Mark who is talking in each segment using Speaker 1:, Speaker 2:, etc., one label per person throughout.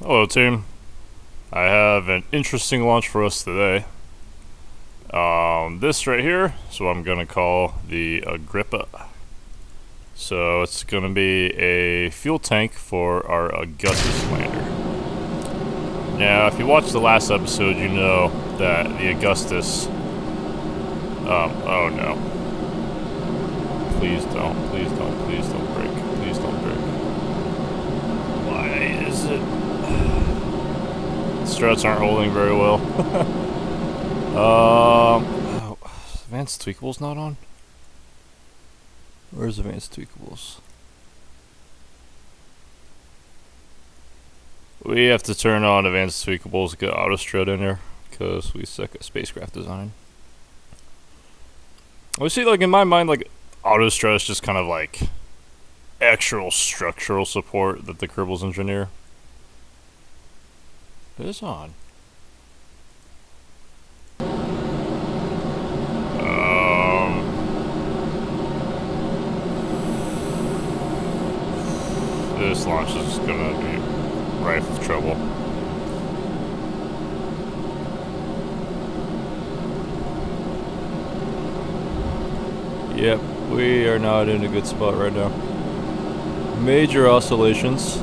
Speaker 1: Hello, team. I have an interesting launch for us today. This right here is what I'm gonna call the Agrippa. So it's gonna be a fuel tank for our Augustus lander. Now, if you watched the last episode, you know that the Augustus. Oh no! Please don't! Please don't! Please don't break! Please don't break! Why is it? Struts aren't holding very well. Advanced tweakables not on? Where's advanced tweakables? We have to turn on advanced tweakables to get auto strut in here because we suck at spacecraft design. We see, like, in my mind, like, auto strut is just kind of like actual structural support that the Kerbals engineer. It is on. This launch is gonna be rife with trouble. Yep, we are not in a good spot right now. Major oscillations.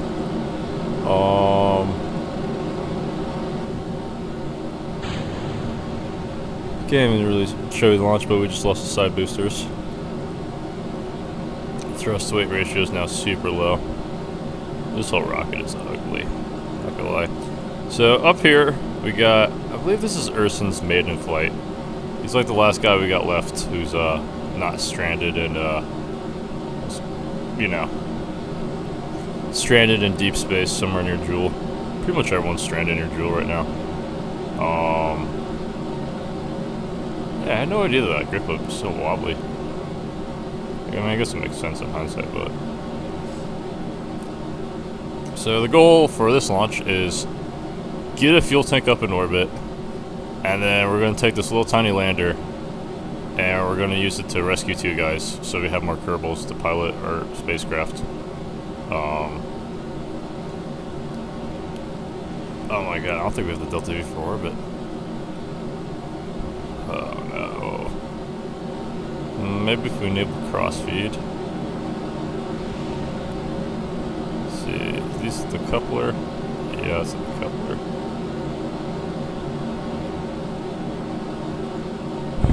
Speaker 1: Can't even really show you the launch, but we just lost the side boosters. Thrust to weight ratio is now super low. This whole rocket is ugly, not gonna lie. So up here we got, I believe this is Ersen's maiden flight. He's like the last guy we got left who's not stranded in stranded in deep space somewhere near Joule. Pretty much everyone's stranded near Joule right now. Yeah, I had no idea that Agrippa was so wobbly. I mean, I guess it makes sense in hindsight, but... So the goal for this launch is get a fuel tank up in orbit, and then we're going to take this little tiny lander, and we're going to use it to rescue two guys, so we have more Kerbals to pilot our spacecraft. Oh my god, I don't think we have the Delta V for orbit. Oh no. Maybe if we enable crossfeed. Let's see, is this the coupler? Yeah, it's the coupler.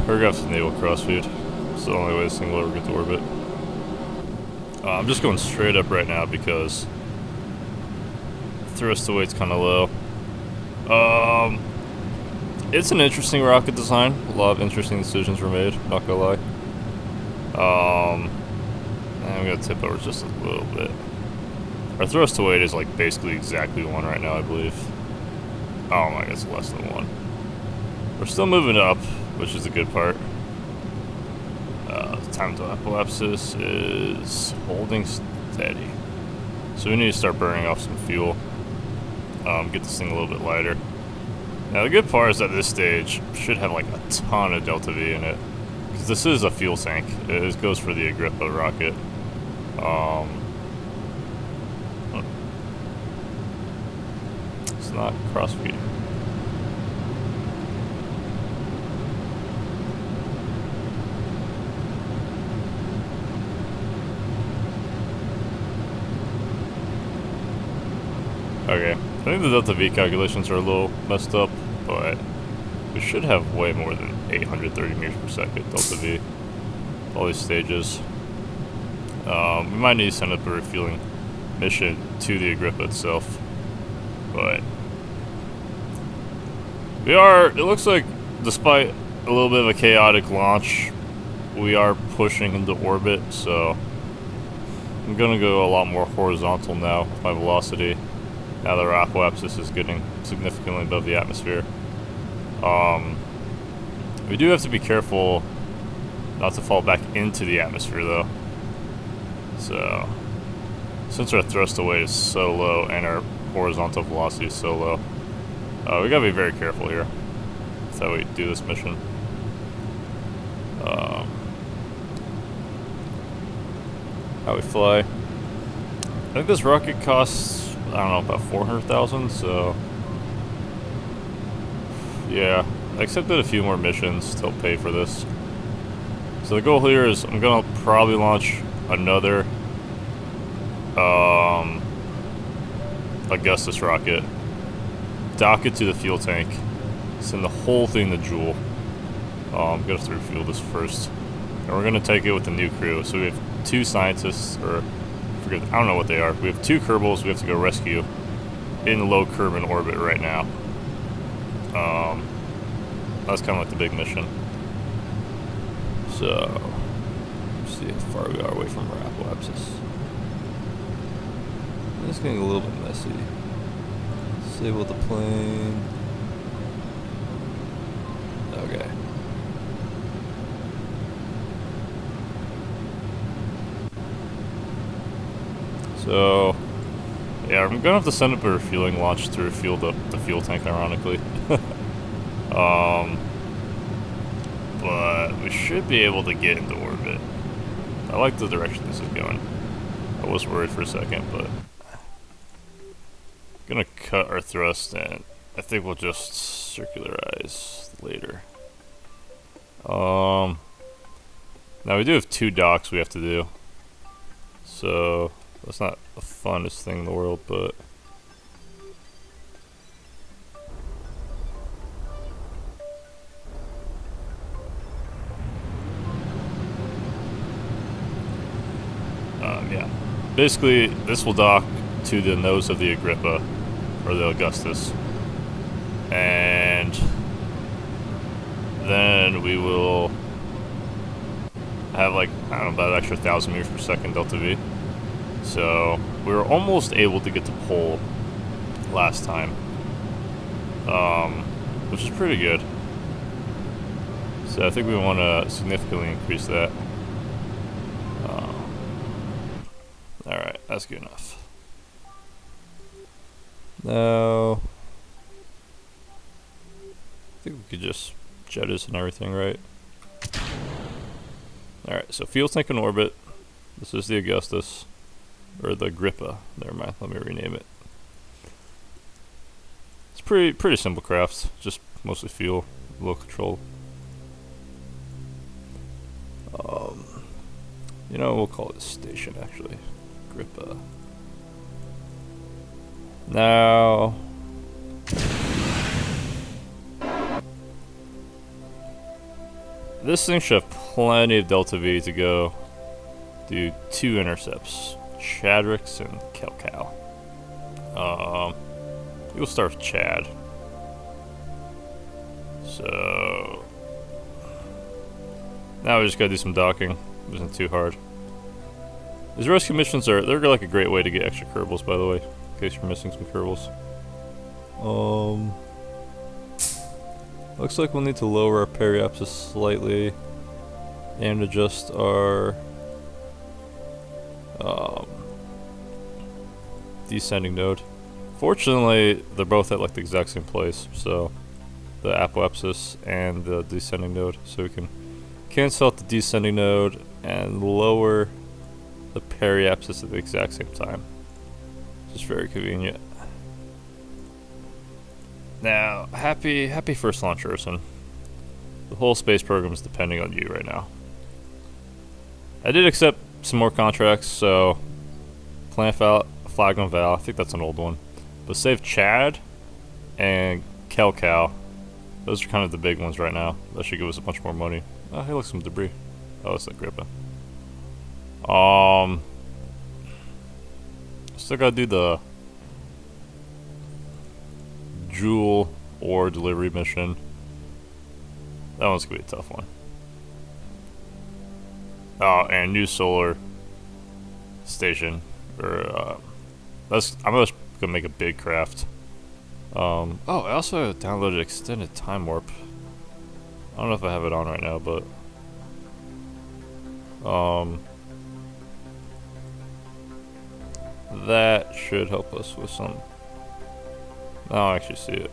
Speaker 1: We're gonna have to enable crossfeed. It's the only way this thing will ever get to orbit. I'm just going straight up right now because thrust to weight's kind of low. It's an interesting rocket design. A lot of interesting decisions were made, not gonna lie. And I'm gonna tip over just a little bit. Our thrust to weight is like basically exactly 1 right now, I believe. Oh my god, it's less than 1. We're still moving up, which is a good part. Time to apoapsis is holding steady. So we need to start burning off some fuel. Get this thing a little bit lighter. Now the good part is that this stage should have like a ton of Delta V in it. Because this is a fuel tank. It goes for the Agrippa rocket. It's not cross-feeding. Okay, I think the Delta V calculations are a little messed up, but we should have way more than 830 meters per second Delta V. All these stages. We might need to send up a refueling mission to the Agrippa itself, but we are, it looks like, despite a little bit of a chaotic launch, we are pushing into orbit, so I'm gonna go a lot more horizontal now with my velocity. Now that our apoapsis is getting significantly above the atmosphere. We do have to be careful not to fall back into the atmosphere though. So, since our thrust to weight is so low and our horizontal velocity is so low, we gotta be very careful here. That's how we do this mission. How we fly. I think this rocket costs I don't know, about 400,000, so yeah, I accepted a few more missions to help pay for this. So the goal here is I'm gonna probably launch another Augustus rocket, dock it to the fuel tank, send the whole thing to Joule. I'm gonna have to refuel this first, and we're gonna take it with the new crew. So we have 2 scientists, or I don't know what they are. We have 2 Kerbals we have to go rescue in low Kerbin orbit right now. That's kind of like the big mission. So, let's see how far we are away from our apoapsis. It's getting a little bit messy. Disable the plane. Okay. So, yeah, I'm gonna have to send up a refueling launch to refuel the fuel tank, ironically. But we should be able to get into orbit. I like the direction this is going. I was worried for a second, but gonna cut our thrust, and I think we'll just circularize later. Now we do have 2 docks we have to do, so that's not the funnest thing in the world, but yeah. Basically, this will dock to the nose of the Agrippa, or the Augustus, and then we will have, like, I don't know, about an extra 1,000 meters per second delta V. So we were almost able to get to pole last time, which is pretty good. So I think we want to significantly increase that. Alright, that's good enough. Now, I think we could just jettison everything, right? Alright, so fuel tank in orbit. This is the Augustus. Or the Agrippa. Never mind, let me rename it. It's pretty simple craft, just mostly fuel, low control. You know, we'll call it station actually. Agrippa. Now, this thing should have plenty of delta V to go do 2 intercepts, Chadrix and Kelcal. We'll start with Chad. So now we just gotta do some docking. It isn't too hard. These rescue missions they're like a great way to get extra Kerbals, by the way, in case you're missing some Kerbals. Looks like we'll need to lower our periapsis slightly and adjust our descending node. Fortunately, they're both at like the exact same place, so the apoapsis and the descending node, so we can cancel out the descending node and lower the periapsis at the exact same time. Just very convenient. Now, happy first launch, Ersen. The whole space program is depending on you right now. I did accept some more contracts, so plant flag on Val. I think that's an old one. But save Chad and Kelcal. Those are kind of the big ones right now. That should give us a bunch more money. Oh, hey, look, some debris. Oh, it's Agrippa. Still gotta do the Joule ore delivery mission. That one's gonna be a tough one. Oh, and new solar station. Or I'm just gonna make a big craft. Oh, I also downloaded extended time warp. I don't know if I have it on right now, but that should help us with some. I'll actually see it.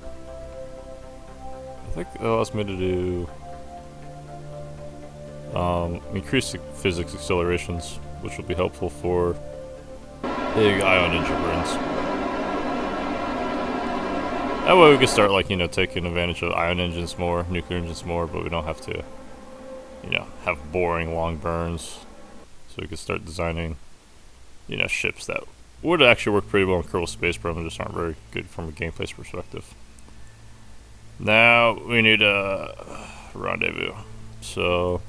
Speaker 1: I think it allows me to do increase the physics accelerations, which will be helpful for big ion ninja burns. That way we can start, like, you know, taking advantage of ion engines more, nuclear engines more, but we don't have to, you know, have boring long burns. So we can start designing, you know, ships that would actually work pretty well in Kerbal Space Program, just aren't very good from a gameplay perspective. Now we need a rendezvous. So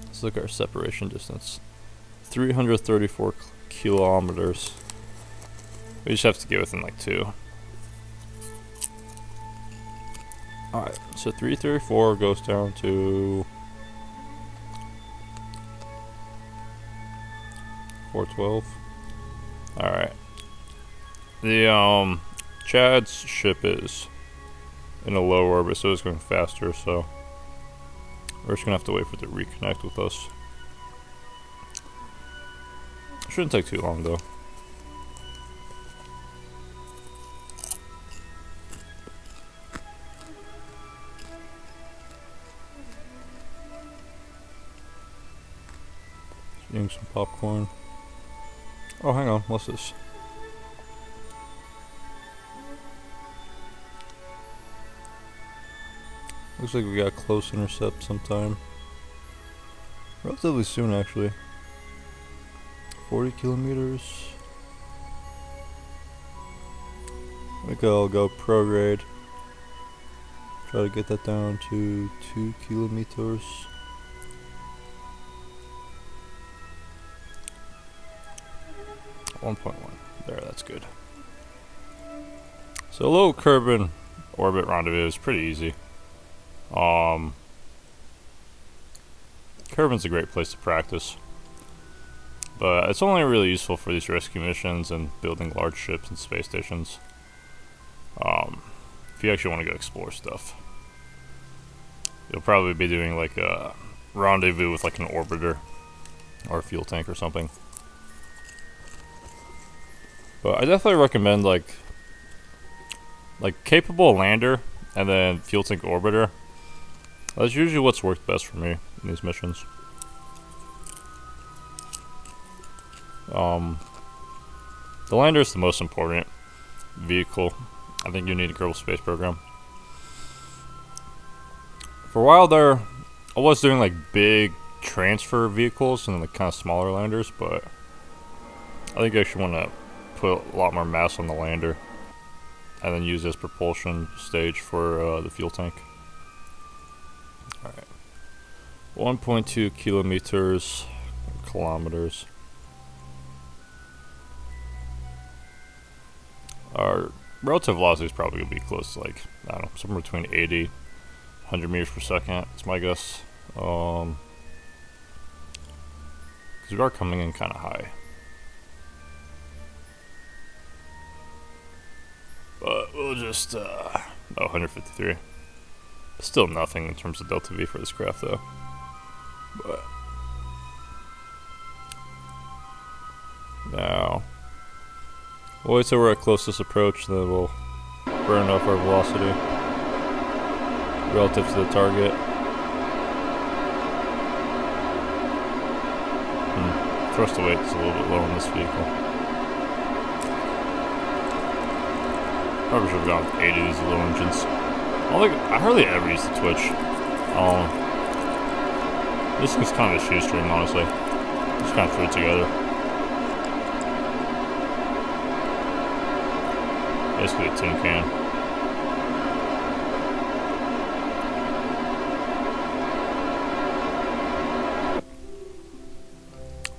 Speaker 1: let's look at our separation distance. 334 kilometers. We just have to get within like 2. Alright, so 334 goes down to 412. Alright. The Chad's ship is in a low orbit, so it's going faster, so we're just gonna have to wait for it to reconnect with us. Shouldn't take too long though. Eating some popcorn. Oh, hang on, what's this? Looks like we got close intercept sometime. Relatively soon, actually. 40 kilometers. I think I'll go prograde. Try to get that down to 2 kilometers. .1. There, that's good. So low Kerbin orbit rendezvous is pretty easy. Kerbin's a great place to practice, but it's only really useful for these rescue missions and building large ships and space stations. If you actually want to go explore stuff, you'll probably be doing like a rendezvous with like an orbiter or a fuel tank or something. But I definitely recommend like capable lander and then fuel tank orbiter. That's usually what's worked best for me in these missions. The lander is the most important vehicle I think you need a Kerbal Space Program. For a while there, I was doing like big transfer vehicles and like kind of smaller landers, but I think I actually want to put a lot more mass on the lander and then use this propulsion stage for the fuel tank. Alright. 1.2 kilometers. Our relative velocity is probably going to be close to like, I don't know, somewhere between 80 100 meters per second. That's my guess. Because we are coming in kind of high. But we'll just, 153. Still nothing in terms of delta V for this craft though. But now, we'll wait till we're at closest approach, then we'll burn off our velocity relative to the target. Thrust to weight is a little bit low on this vehicle. Probably should have gone with 80 these low engines. I hardly ever use the twitch. This thing's kind of a shoestring, honestly. Just kind of threw it together. Basically a tin can.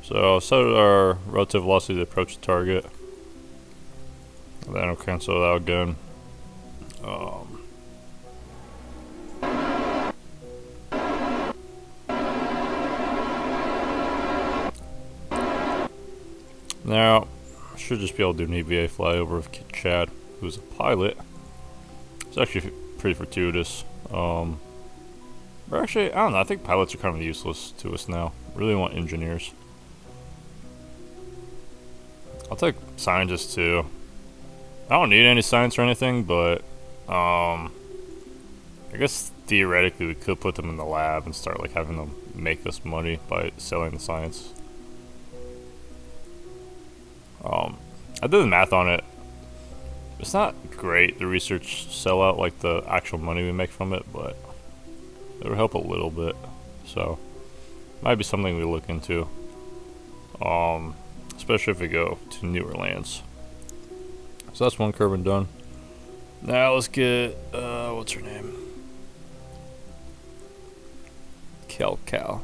Speaker 1: So I'll set our relative velocity to approach the target. And then I'll cancel that out again. Now, I should just be able to do an EVA flyover with Chad, who's a pilot. It's actually pretty fortuitous. Or actually, I don't know, I think pilots are kind of useless to us now. Really want engineers. I'll take scientists too. I don't need any science or anything, but I guess theoretically we could put them in the lab and start like having them make us money by selling the science. I did the math on it. It's not great, the research sellout, like the actual money we make from it, but it would help a little bit. So, might be something we look into. Especially if we go to newer lands. So that's one Kerbin done. Now let's get, what's her name? Cal.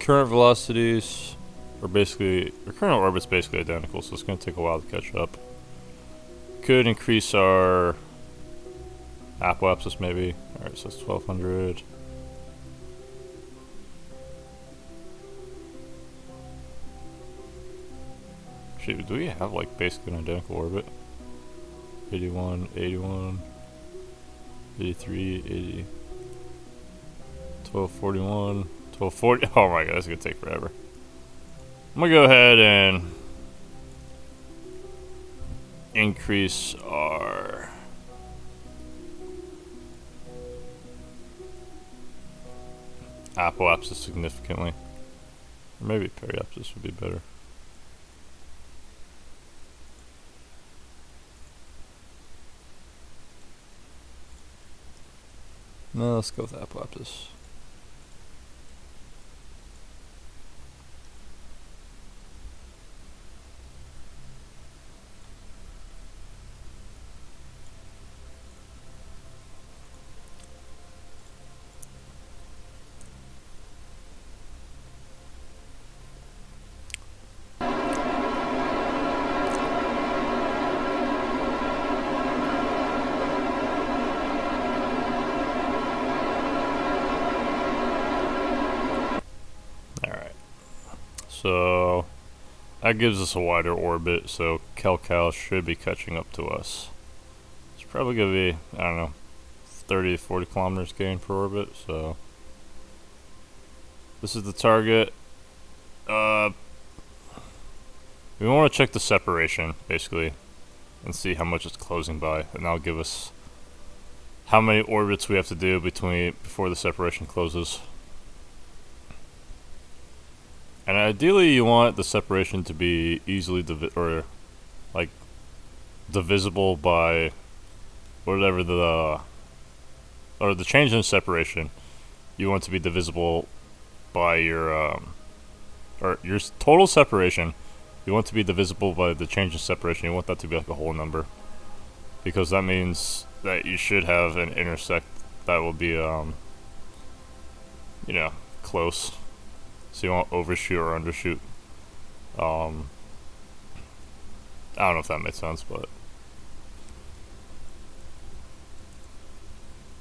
Speaker 1: Current velocities are basically, our current orbit's basically identical, so it's going to take a while to catch up. Could increase our apoapsis maybe. Alright, so it's 1200. Shoot, do we have like basically an identical orbit? 81, 81, 83, 80, 1241, 1240. Oh my god, that's gonna take forever. I'm gonna go ahead and increase our apoapsis significantly. Or maybe periapsis would be better. No, let's go with apoapsis. So that gives us a wider orbit, so Cal should be catching up to us. It's probably going to be, I don't know, 30 to 40 kilometers gain per orbit, so this is the target. We want to check the separation, basically, and see how much it's closing by, and that'll give us how many orbits we have to do before the separation closes. And ideally, you want the separation to be easily divisible by whatever the change in separation. You want to be divisible by your total separation. You want to be divisible by the change in separation. You want that to be like a whole number, because that means that you should have an intersect that will be close. So you won't overshoot or undershoot. I don't know if that makes sense, but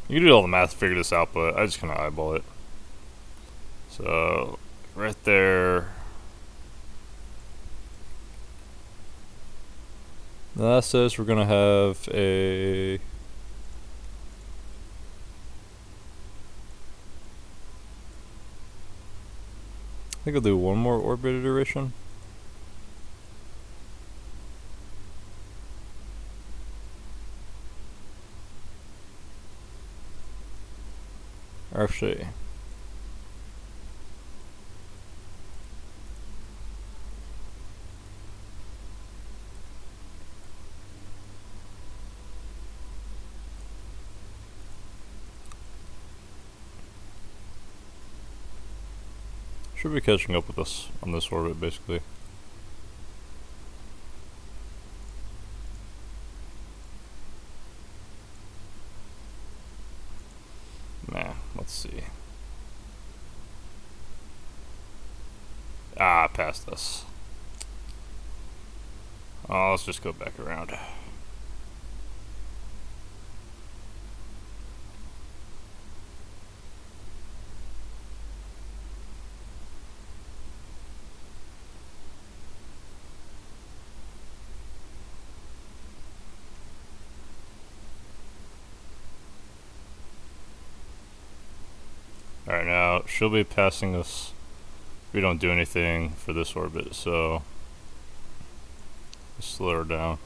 Speaker 1: you can do all the math to figure this out, but I just kind of eyeball it. So, right there. That says we're going to have a... I think I'll do one more orbit iteration. Actually, should be catching up with us on this orbit, basically. Nah, let's see. Past us. Oh, let's just go back around. Alright, now she'll be passing us if we don't do anything for this orbit, so let's slow her down.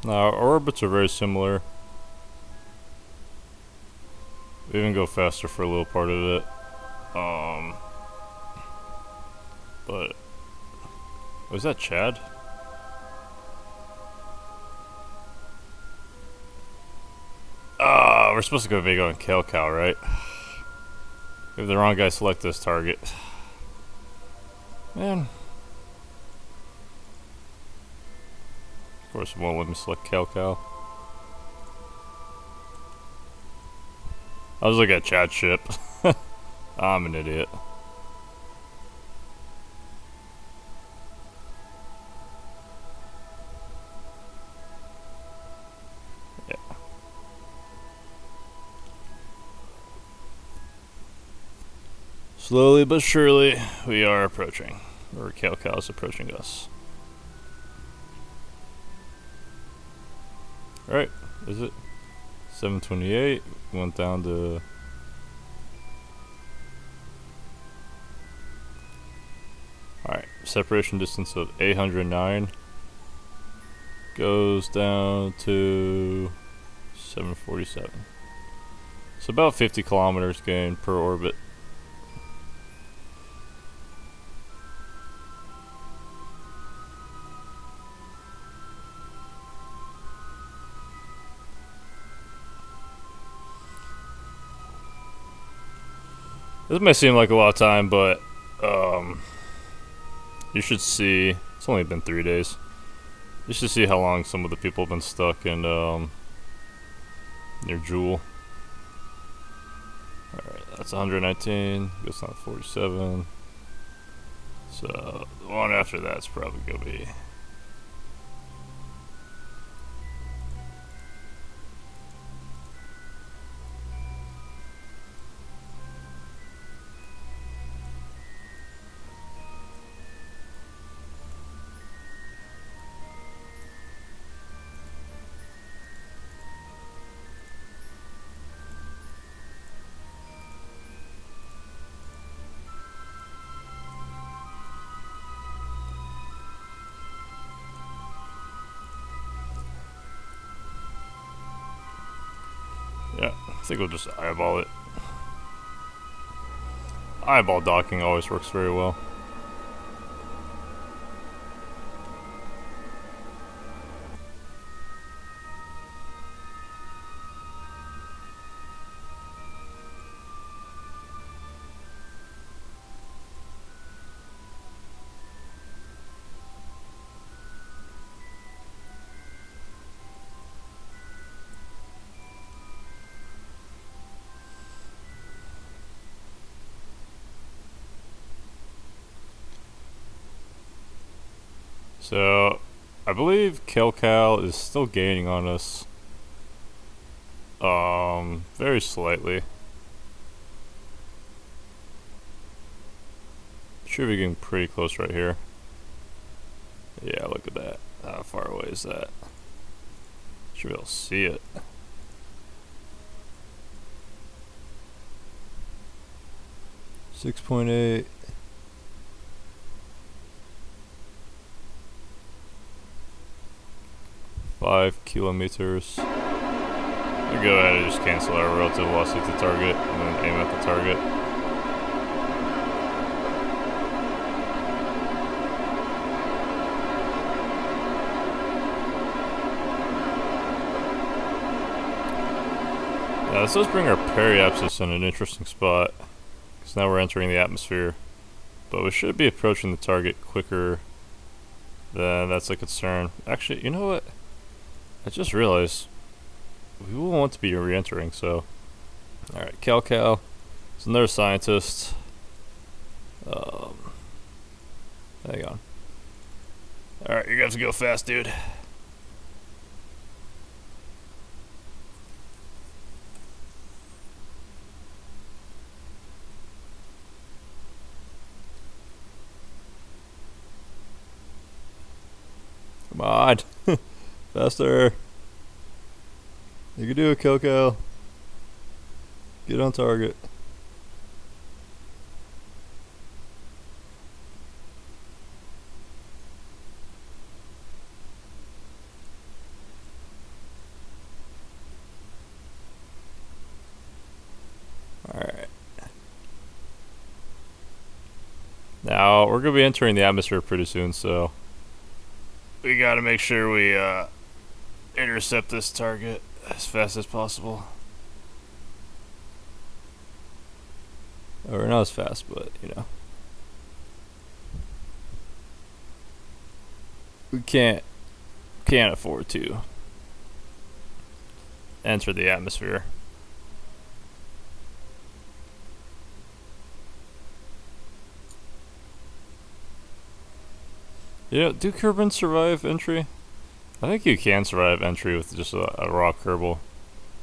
Speaker 1: Our orbits are very similar. We even go faster for a little part of it. But was that Chad? We're supposed to be going Kerbalnauts, right? We have the wrong guy select this target. Man. Of course it won't let me select Kerbalnauts. I was looking at Chad's ship. I'm an idiot. Yeah. Slowly but surely, we are approaching. Or Kerbalnauts is approaching us. Alright, is it? 728, went down to... Alright, separation distance of 809 goes down to 747. So about 50 kilometers gained per orbit. This may seem like a lot of time, but you should see, it's only been 3 days. You should see how long some of the people have been stuck in near Jewel. Alright, that's 119, goes down to 47. So the one after that's probably gonna be yeah, I think we'll just eyeball it. Eyeball docking always works very well. So, I believe Kerbalnauts is still gaining on us. Very slightly. Should be getting pretty close right here. Yeah, look at that. How far away is that? Should be able to see it. .8. 5 kilometers. We'll go ahead and just cancel our relative velocity to target and then aim at the target. Now this does bring our periapsis in an interesting spot, because now we're entering the atmosphere, but we should be approaching the target quicker than that's a concern. Actually, you know what? I just realized we will want to be re-entering, so... Alright, Kerbalnauts is another scientist. Hang on. Alright, you're gonna have to go fast, dude. Come on. Faster. You can do it, Kerbalnauts. Get on target. Now, we're going to be entering the atmosphere pretty soon, so we got to make sure we intercept this target as fast as possible. Or not as fast, but, you know. We can't afford to enter the atmosphere. You know, do Kerbals survive entry? I think you can survive entry with just a raw Kerbal.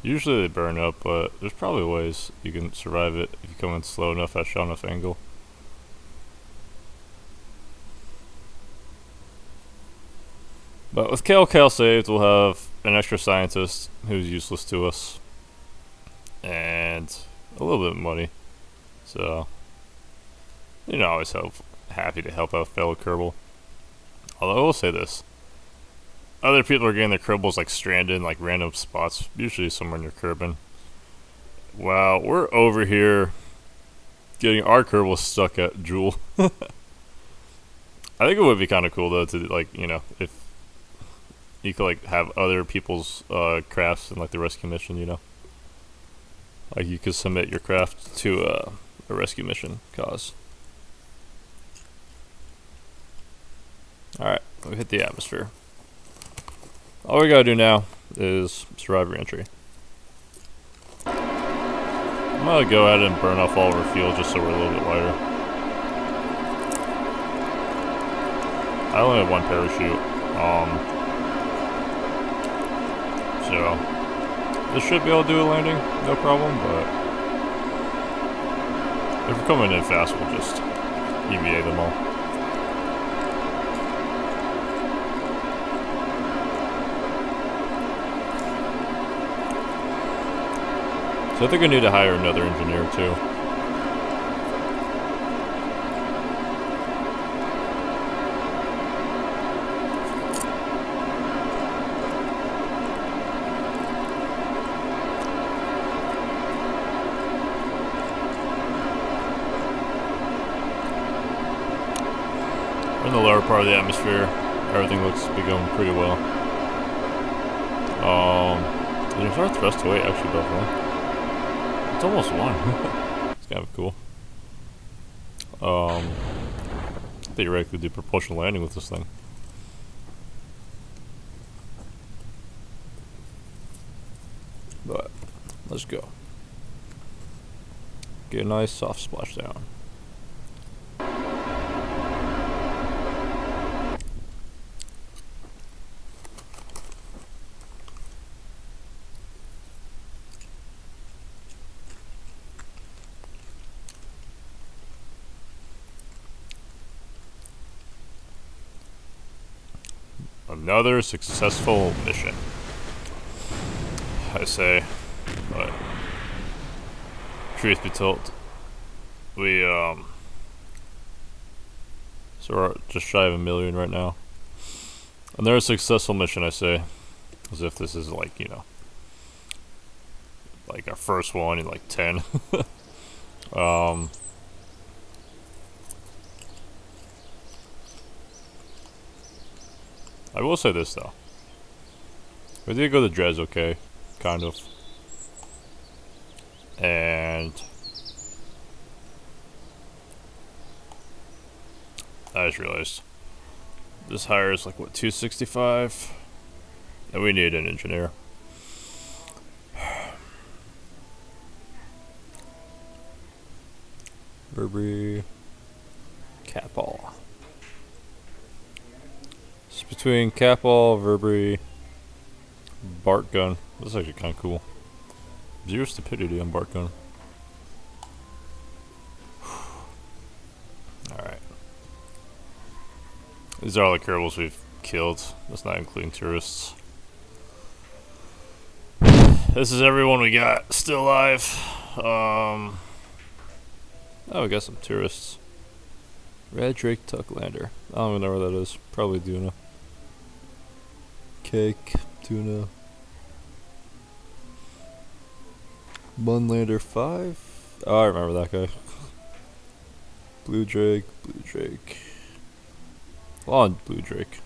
Speaker 1: Usually they burn up, but there's probably ways you can survive it if you come in slow enough at a shallow enough angle. But with Cal saved, we'll have an extra scientist who's useless to us. And a little bit of money. So, you know, always happy to help out fellow Kerbal. Although I will say this. Other people are getting their Kerbals like stranded in like random spots, usually somewhere near Kerbin. Wow, we're over here getting our Kerbal stuck at Jewel. I think it would be kind of cool though to like, you know, if you could like have other people's crafts in like the rescue mission, you know. Like you could submit your craft to a rescue mission cause. Alright, we hit the atmosphere. All we gotta do now is survive re-entry. I'm gonna go ahead and burn off all of our fuel just so we're a little bit lighter. I only have one parachute. So this should be able to do a landing, no problem, but if we're coming in fast, we'll just EVA them all. So I think I need to hire another engineer too. In the lower part of the atmosphere, everything looks to be going pretty well. There's our thrust to weight actually definitely. It's almost one. It's kind of cool. Theoretically do propulsion landing with this thing. But let's go. Get a nice soft splashdown. Another successful mission, I say, but truth be told, we so we're just shy of 1 million right now. Another successful mission, I say, as if this is like, you know, like our first one in like 10. I will say this though. We did go to Dres, okay, kind of. And I just realized this hire is like what, 265, and we need an engineer. Burberry, Capall. It's between Capall, Burberry, Bart Gun. This is actually kind of cool. 0 stupidity on Bart Gun. Alright. These are all the Kerbals we've killed. That's not including tourists. This is everyone we got still alive. Oh, we got some tourists. Red Drake Tucklander. I don't even know where that is. Probably Duna. Cake, Tuna. Munlander 5. Oh, I remember that guy. Blue Drake, Blue Drake. On Blue Drake.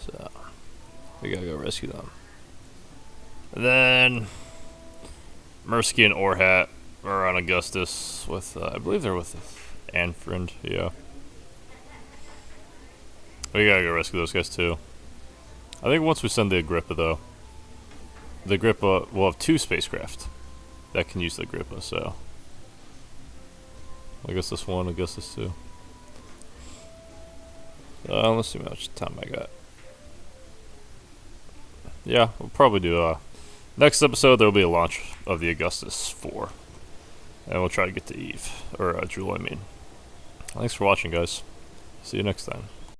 Speaker 1: So, we gotta go rescue them. And then, Mersky and Orhat are on Augustus with, I believe they're with Anfriend, yeah. We gotta go rescue those guys too. I think once we send the Agrippa though, the Agrippa will have 2 spacecraft that can use the Agrippa, so. Augustus 1, Augustus 2. Let's see how much time I got. Yeah, we'll probably do next episode there will be a launch of the Augustus 4. And we'll try to get to Eve. Or Jewel, I mean. Thanks for watching, guys. See you next time.